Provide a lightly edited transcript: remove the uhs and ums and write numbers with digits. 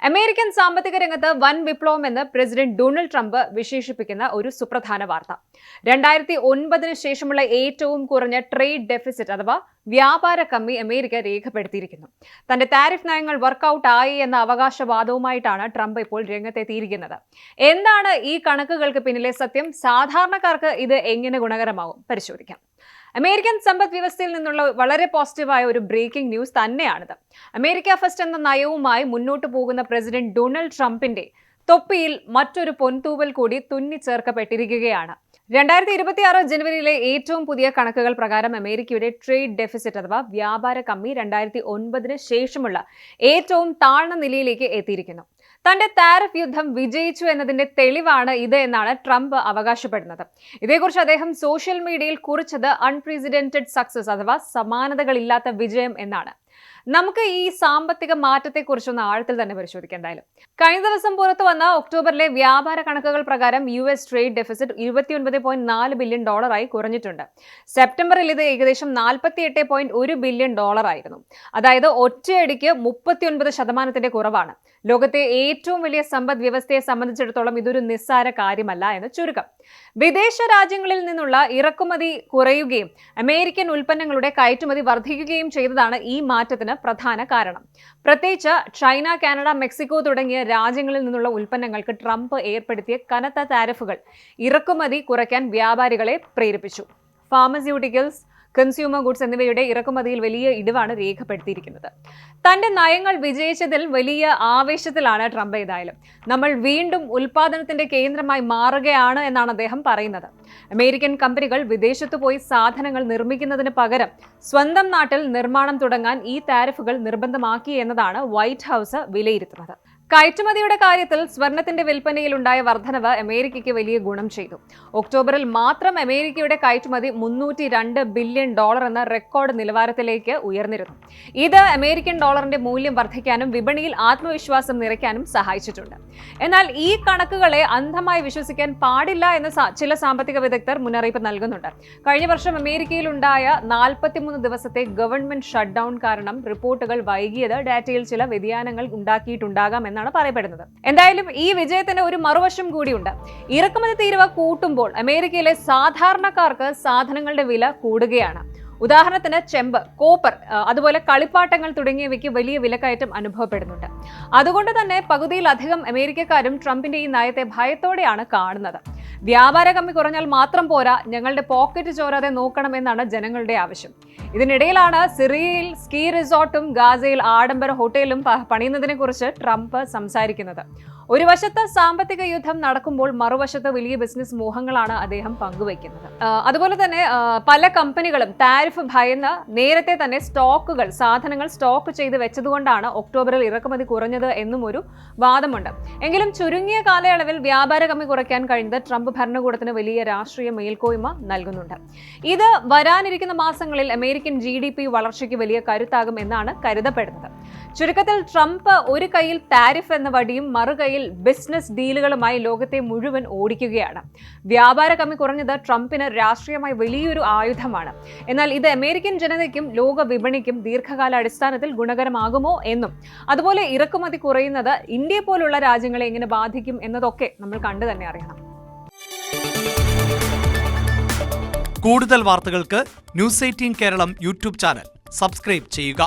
American സാമ്പത്തിക രംഗത്ത് വൻ വിപ്ലവം എന്ന് പ്രസിഡന്റ് ഡൊണാൾഡ് ട്രംപ് വിശേഷിപ്പിക്കുന്ന ഒരു സുപ്രധാന വാർത്ത. 2009 ശേഷമുള്ള ഏറ്റവും കുറഞ്ഞ ട്രേഡ് ഡെഫിസിറ്റ് അഥവാ വ്യാപാര കമ്മി അമേരിക്ക രേഖപ്പെടുത്തിയിരിക്കുന്നു. തന്റെ താരിഫ് നയങ്ങൾ വർക്കൌട്ട് ആയി എന്ന അവകാശവാദവുമായിട്ടാണ് ട്രംപ് ഇപ്പോൾ രംഗത്തെത്തിയിരിക്കുന്നത്. എന്താണ് ഈ കണക്കുകൾക്ക് പിന്നിലെ സത്യം? സാധാരണക്കാർക്ക് ഇത് എങ്ങനെ ഗുണകരമാകും? പരിശോധിക്കാം. അമേരിക്കൻ സമ്പദ് വ്യവസ്ഥയിൽ നിന്നുള്ള വളരെ പോസിറ്റീവായ ഒരു ബ്രേക്കിംഗ് ന്യൂസ് തന്നെയാണിത്. അമേരിക്ക ഫസ്റ്റ് എന്ന നയവുമായി മുന്നോട്ട് പോകുന്ന പ്രസിഡന്റ് ഡൊണാൾഡ് ട്രംപിന്റെ തൊപ്പിയിൽ മറ്റൊരു പൊൻതൂവൽ കൂടി തുന്നിച്ചേർക്കപ്പെട്ടിരിക്കുകയാണ്. 2026 ജനുവരിയിലെ ഏറ്റവും പുതിയ കണക്കുകൾ പ്രകാരം അമേരിക്കയുടെ ട്രേഡ് ഡെഫിസിറ്റ് അഥവാ വ്യാപാര കമ്മി 2009 ശേഷമുള്ള ഏറ്റവും താഴ്ന്ന നിലയിലേക്ക് എത്തിയിരിക്കുന്നു. തന്റെ താരിഫ് യുദ്ധം വിജയിച്ചു എന്നതിന്റെ തെളിവാണ് ഇത് എന്നാണ് ട്രംപ് അവകാശപ്പെടുന്നത്. ഇതേക്കുറിച്ച് അദ്ദേഹം സോഷ്യൽ മീഡിയയിൽ കുറിച്ചത് അൺപ്രസിഡന്റഡ് സക്സസ് അഥവാ സമാനതകളില്ലാത്ത വിജയം എന്നാണ്. നമുക്ക് ഈ സാമ്പത്തിക മാറ്റത്തെക്കുറിച്ചൊന്ന് ആഴത്തിൽ തന്നെ പരിശോധിക്കാം. എന്തായാലും കഴിഞ്ഞ ദിവസം പുറത്തു വന്ന ഒക്ടോബറിലെ വ്യാപാര കണക്കുകൾ പ്രകാരം US ട്രേഡ് ഡെഫിസിറ്റ് $29.4 ബില്യൺ കുറഞ്ഞിട്ടുണ്ട്. സെപ്റ്റംബറിൽ ഇത് ഏകദേശം $48.1 ബില്യൺ ആയിരുന്നു. അതായത് ഒറ്റയടിക്ക് 39% കുറവാണ്. ലോകത്തെ ഏറ്റവും വലിയ സമ്പദ് വ്യവസ്ഥയെ സംബന്ധിച്ചിടത്തോളം ഇതൊരു നിസ്സാര കാര്യമല്ല എന്ന് ചുരുക്കം. വിദേശ രാജ്യങ്ങളിൽ നിന്നുള്ള ഇറക്കുമതി കുറയുകയും അമേരിക്കൻ ഉൽപ്പന്നങ്ങളുടെ കയറ്റുമതി വർദ്ധിക്കുകയും ചെയ്തതാണ് ഈ മാറ്റത്തിന് പ്രധാന കാരണം. പ്രത്യേകിച്ച് ചൈന, കാനഡ, മെക്സിക്കോ തുടങ്ങിയ രാജ്യങ്ങളിൽ നിന്നുള്ള ഉൽപ്പന്നങ്ങൾക്ക് ട്രംപ് ഏർപ്പെടുത്തിയ കനത്ത താരിഫുകൾ ഇറക്കുമതി കുറയ്ക്കാൻ വ്യാപാരികളെ പ്രേരിപ്പിച്ചു. ഫാർമസ്യൂട്ടിക്കൽസ്, കൺസ്യൂമർ ഗുഡ്സ് എന്നിവയുടെ ഇറക്കുമതിയിൽ വലിയ ഇടിവാണ് രേഖപ്പെടുത്തിയിരിക്കുന്നത്. തന്റെ നയങ്ങൾ വിജയിച്ചതിൽ വലിയ ആവേശത്തിലാണ് ട്രംപ്. ഏതായാലും നമ്മൾ വീണ്ടും ഉൽപാദനത്തിന്റെ കേന്ദ്രമായി മാറുകയാണ് എന്നാണ് അദ്ദേഹം പറയുന്നത്. അമേരിക്കൻ കമ്പനികൾ വിദേശത്തു പോയി സാധനങ്ങൾ നിർമ്മിക്കുന്നതിന് പകരം സ്വന്തം നാട്ടിൽ നിർമ്മാണം തുടങ്ങാൻ ഈ താരിഫുകൾ നിർബന്ധമാക്കി എന്നതാണ് വൈറ്റ് ഹൗസ് വിലയിരുത്തുന്നത്. കയറ്റുമതിയുടെ കാര്യത്തിൽ സ്വർണത്തിന്റെ വിൽപ്പനയിലുണ്ടായ വർധനവ് അമേരിക്കയ്ക്ക് വലിയ ഗുണം ചെയ്തു. ഒക്ടോബറിൽ മാത്രം അമേരിക്കയുടെ കയറ്റുമതി $302 ബില്യൺ എന്ന റെക്കോർഡ് നിലവാരത്തിലേക്ക് ഉയർന്നിരുന്നു. ഇത് അമേരിക്കൻ ഡോളറിന്റെ മൂല്യം വർദ്ധിക്കാനും വിപണിയിൽ ആത്മവിശ്വാസം നിറയ്ക്കാനും സഹായിച്ചിട്ടുണ്ട്. എന്നാൽ ഈ കണക്കുകളെ അന്ധമായി വിശ്വസിക്കാൻ പാടില്ല എന്ന് ചില സാമ്പത്തിക വിദഗ്ധർ മുന്നറിയിപ്പ് നൽകുന്നുണ്ട്. കഴിഞ്ഞ വർഷം അമേരിക്കയിലുണ്ടായ 43 ദിവസത്തെ ഗവൺമെന്റ് ഷട്ട് ഡൗൺ കാരണം റിപ്പോർട്ടുകൾ വൈകിയത് ഡാറ്റയിൽ ചില വ്യതിയാനങ്ങൾ ഉണ്ടാക്കിയിട്ടുണ്ടാകാം എന്നാണ് പറയപ്പെടുന്നത്. എന്തായാലും ഈ വിജയത്തിന് ഒരു മറുവശം കൂടിയുണ്ട്. ഇറക്കുമതി തീരുവ കൂട്ടുമ്പോൾ അമേരിക്കയിലെ സാധാരണക്കാർക്ക് സാധനങ്ങളുടെ വില കൂടുകയാണ്. ഉദാഹരണത്തിന് ചെമ്പ്, കോപ്പർ, അതുപോലെ കളിപ്പാട്ടങ്ങൾ തുടങ്ങിയവയ്ക്ക് വലിയ വിലക്കയറ്റം അനുഭവപ്പെടുന്നുണ്ട്. അതുകൊണ്ട് തന്നെ പകുതിയിലധികം അമേരിക്കക്കാരും ട്രംപിന്റെ ഈ നയത്തെ ഭയത്തോടെയാണ് കാണുന്നത്. വ്യാപാര കമ്മി കുറഞ്ഞാൽ മാത്രം പോരാ, ഞങ്ങളുടെ പോക്കറ്റ് ചോരാതെ നോക്കണമെന്നാണ് ജനങ്ങളുടെ ആവശ്യം. ഇതിനിടയിലാണ് സിറിയയിൽ സ്കീ റിസോർട്ടും ഗാസയിൽ ആഡംബര ഹോട്ടലും പണിയുന്നതിനെ കുറിച്ച് ട്രംപ് സംസാരിക്കുന്നത്. ഒരു വശത്ത് സാമ്പത്തിക യുദ്ധം നടക്കുമ്പോൾ മറുവശത്ത് വലിയ ബിസിനസ് മോഹങ്ങളാണ് അദ്ദേഹം പങ്കുവയ്ക്കുന്നത്. അതുപോലെ തന്നെ പല കമ്പനികളും താരിഫ് ഭയന്ന് നേരത്തെ തന്നെ സാധനങ്ങൾ സ്റ്റോക്ക് ചെയ്ത് വെച്ചതുകൊണ്ടാണ് ഒക്ടോബറിൽ ഇറക്കുമതി കുറഞ്ഞത് എന്നും ഒരു വാദമുണ്ട്. എങ്കിലും ചുരുങ്ങിയ കാലയളവിൽ വ്യാപാര കമ്മി കുറയ്ക്കാൻ കഴിഞ്ഞത് ട്രംപ് ഭരണകൂടത്തിന് വലിയ രാഷ്ട്രീയ മേൽക്കോയ്മ നൽകുന്നുണ്ട്. ഇത് വരാനിരിക്കുന്ന മാസങ്ങളിൽ അമേരിക്കൻ GDP വളർച്ചയ്ക്ക് വലിയ കരുത്താകും എന്നാണ് കരുതപ്പെടുന്നത്. ചുരുക്കത്തിൽ ട്രംപ് ഒരു കൈയിൽ താരിഫ് എന്ന വടിയും മറുകൈയിൽ ബിസിനസ് ഡീലുകളുമായി ലോകത്തെ മുഴുവൻ ഓടിക്കുകയാണ്. വ്യാപാര കമ്മി കുറഞ്ഞത് ട്രംപിന് രാഷ്ട്രീയമായി വലിയൊരു ആയുധമാണ്. എന്നാൽ ഇത് അമേരിക്കൻ ജനതയ്ക്കും ലോക വിപണിക്കും ദീർഘകാല അടിസ്ഥാനത്തിൽ ഗുണകരമാകുമോ എന്നും അതുപോലെ ഇറക്കുമതി കുറയുന്നത് ഇന്ത്യ പോലുള്ള രാജ്യങ്ങളെ എങ്ങനെ ബാധിക്കും എന്നതൊക്കെ നമ്മൾ കണ്ടു തന്നെ അറിയണം. കൂടുതൽ വാർത്തകൾക്ക് News 18 Keralam YouTube channel subscribe ചെയ്യുക.